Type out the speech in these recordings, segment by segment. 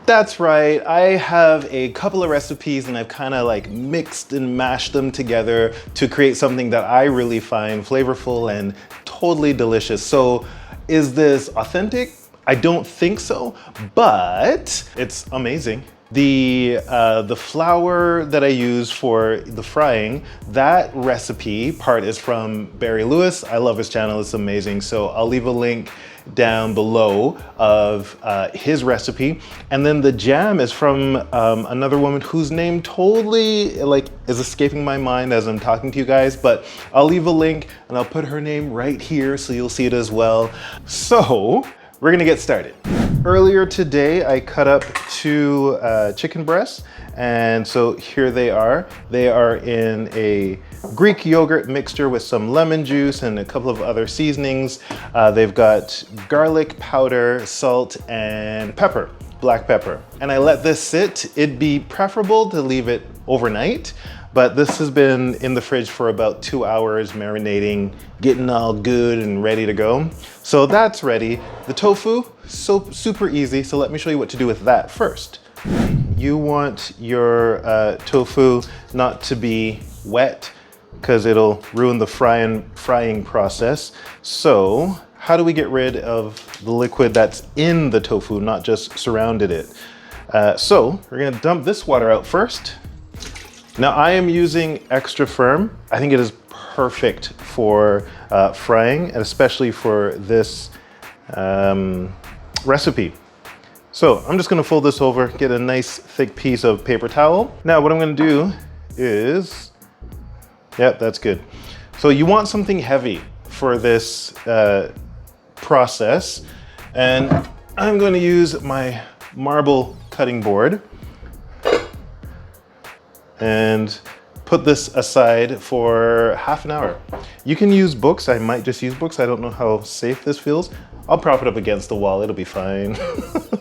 That's right, I have a couple of recipes and I've kind of like mixed and mashed them together to create something that I really find flavorful and totally delicious. So is this authentic? I don't think so, but it's amazing. The flour that I use for the frying, that recipe part is from Barry Lewis. I love his channel, it's amazing. So I'll leave a link down below of his recipe. And then the jam is from another woman whose name totally like is escaping my mind as I'm talking to you guys, but I'll leave a link and I'll put her name right here so you'll see it as well. So we're gonna get started. Earlier today, I cut up 2 chicken breasts, and so here they are. They are in a Greek yogurt mixture with some lemon juice and a couple of other seasonings. They've got garlic powder, salt, and pepper, black pepper. And I let this sit. It'd be preferable to leave it overnight, but this has been in the fridge for about 2 hours, marinating, getting all good and ready to go. So that's ready. The tofu, so super easy. So let me show you what to do with that first. You want your tofu not to be wet because it'll ruin the frying process. So how do we get rid of the liquid that's in the tofu, not just surrounded it? So we're gonna dump this water out first. Now I am using extra firm. I think it is perfect for frying, and especially for this recipe. So I'm just gonna fold this over, get a nice thick piece of paper towel. Now what I'm gonna do is, yep, that's good. So you want something heavy for this process, and I'm gonna use my marble cutting board and put this aside for half an hour. You can use books. I might just use books. I don't know how safe this feels. I'll prop it up against the wall. It'll be fine.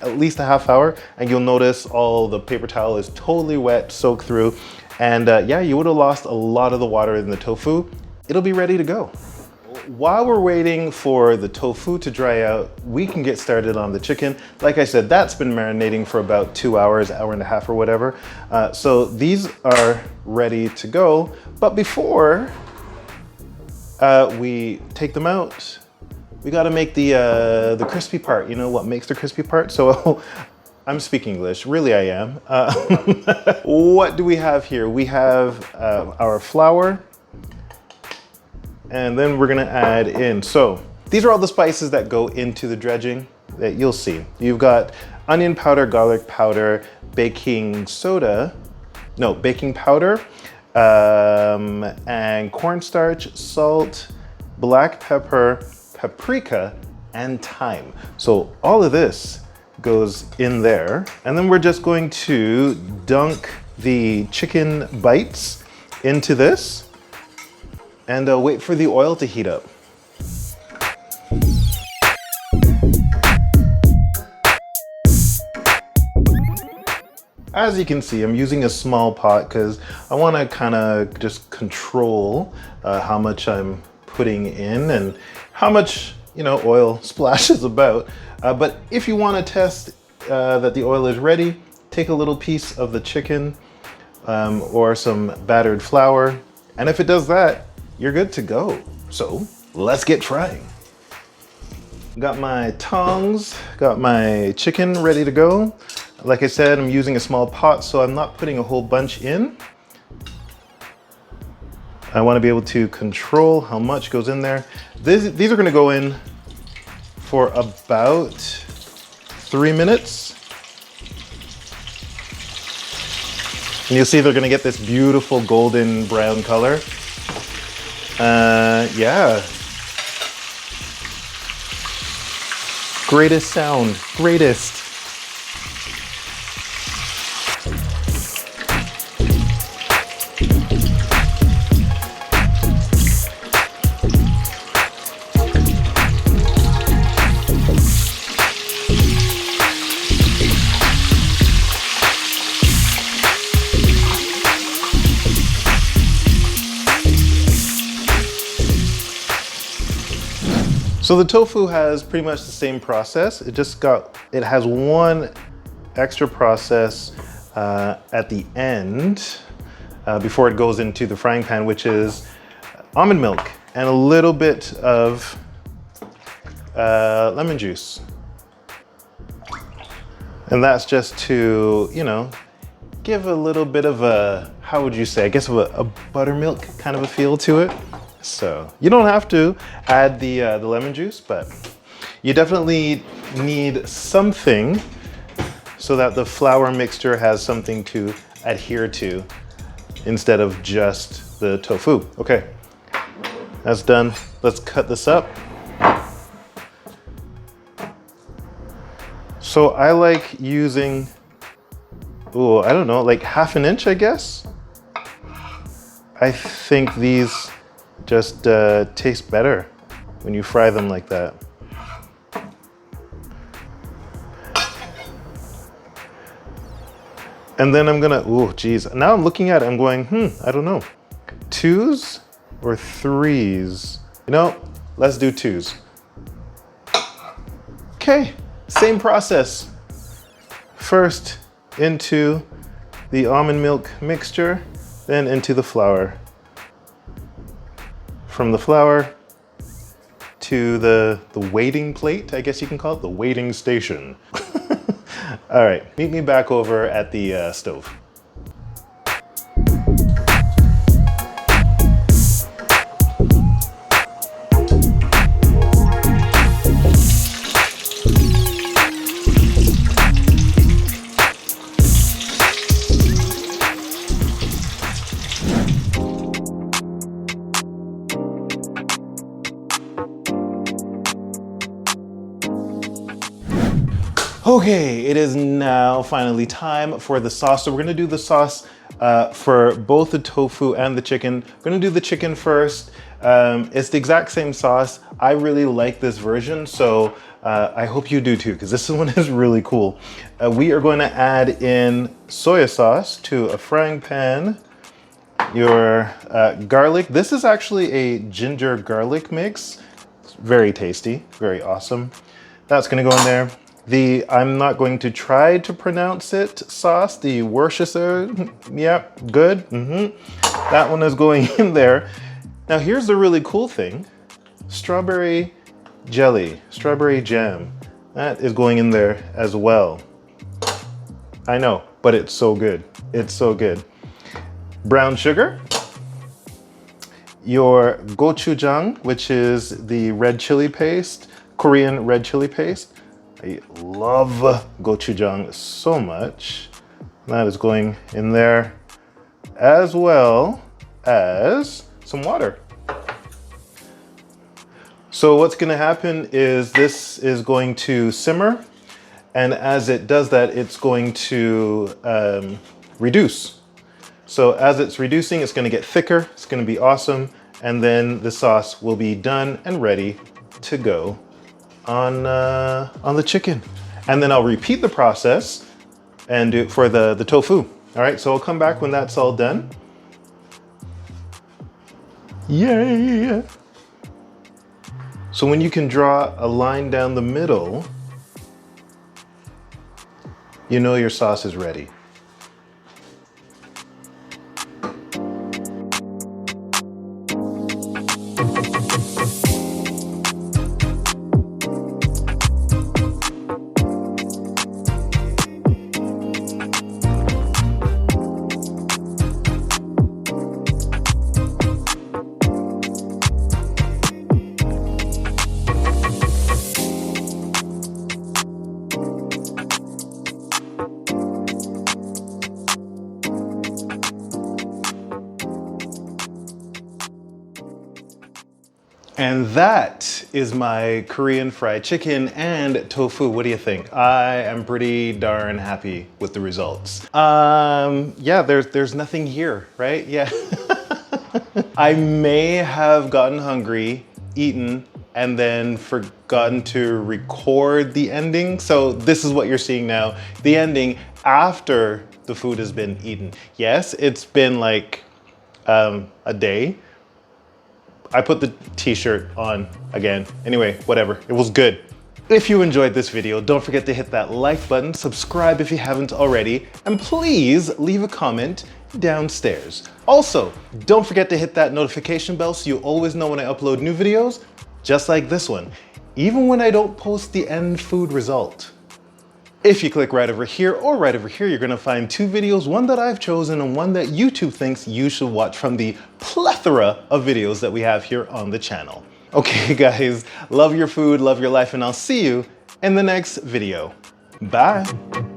At least a half hour, and you'll notice all the paper towel is totally wet, soaked through. And yeah, you would have lost a lot of the water in the tofu. It'll be ready to go. While we're waiting for the tofu to dry out, we can get started on the chicken. Like I said, that's been marinating for about 2 hours, hour and a half or whatever. So these are ready to go. But before we take them out, we gotta make the crispy part. You know what makes the crispy part? So I'm speaking English, really I am. What do we have here? We have our flour, and then we're gonna add in. So these are all the spices that go into the dredging that you'll see. You've got onion powder, garlic powder, baking powder, and cornstarch, salt, black pepper, paprika, and thyme. So all of this goes in there. And then we're just going to dunk the chicken bites into this and wait for the oil to heat up. As you can see, I'm using a small pot because I want to kind of just control how much I'm putting in and how much, you know, oil splashes about. But if you want to test that the oil is ready, take a little piece of the chicken or some battered flour, and if it does that, you're good to go. So let's get frying. Got my tongs, got my chicken ready to go. Like I said, I'm using a small pot, so I'm not putting a whole bunch in. I want to be able to control how much goes in there. These are going to go in for about 3 minutes. And you'll see they're going to get this beautiful golden brown color. Yeah. Greatest sound, greatest. So the tofu has pretty much the same process. It has one extra process at the end before it goes into the frying pan, which is almond milk and a little bit of lemon juice. And that's just to, you know, give a little bit of a, how would you say, I guess a buttermilk kind of a feel to it. So you don't have to add the lemon juice, but you definitely need something so that the flour mixture has something to adhere to instead of just the tofu. Okay, that's done. Let's cut this up. So I like using, oh, I don't know, like 1/2 inch, I guess. I think these just taste better when you fry them like that. And then I'm gonna, oh geez, now I'm looking at it, I'm going, I don't know. 2s or 3s? You know, let's do 2s. Okay, same process. First into the almond milk mixture, then into the flour. From the flour to the waiting plate, I guess you can call it, the waiting station. All right, meet me back over at the stove. Okay, it is now finally time for the sauce. So we're gonna do the sauce for both the tofu and the chicken. We're gonna do the chicken first. It's the exact same sauce. I really like this version, so I hope you do too, because this one is really cool. We are going to add in soy sauce to a frying pan. Your garlic. This is actually a ginger garlic mix. It's very tasty, very awesome. That's gonna go in there. I'm not going to try to pronounce it, sauce, the Worcestershire, yep, good, That one is going in there. Now here's the really cool thing, strawberry jelly, strawberry jam. That is going in there as well. I know, but it's so good, it's so good. Brown sugar, your gochujang, which is the red chili paste, Korean red chili paste. I love gochujang so much. That is going in there, as well as some water. So what's gonna happen is this is going to simmer, and as it does that, it's going to reduce. So as it's reducing, it's gonna get thicker, it's gonna be awesome, and then the sauce will be done and ready to go on the chicken. And then I'll repeat the process and do it for the tofu. All right, so I'll come back when that's all done. Yay! So when you can draw a line down the middle, you know your sauce is ready. And that is my Korean fried chicken and tofu. What do you think? I am pretty darn happy with the results. Yeah, there's nothing here, right? Yeah. I may have gotten hungry, eaten, and then forgotten to record the ending. So this is what you're seeing now, the ending after the food has been eaten. Yes, it's been like a day. I put the t-shirt on again. Anyway, whatever, it was good. If you enjoyed this video, don't forget to hit that like button, subscribe if you haven't already, and please leave a comment downstairs. Also, don't forget to hit that notification bell so you always know when I upload new videos, just like this one, even when I don't post the end food result. If you click right over here or right over here, you're gonna find two videos, one that I've chosen and one that YouTube thinks you should watch from the plethora of videos that we have here on the channel. Okay guys, love your food, love your life, and I'll see you in the next video. Bye.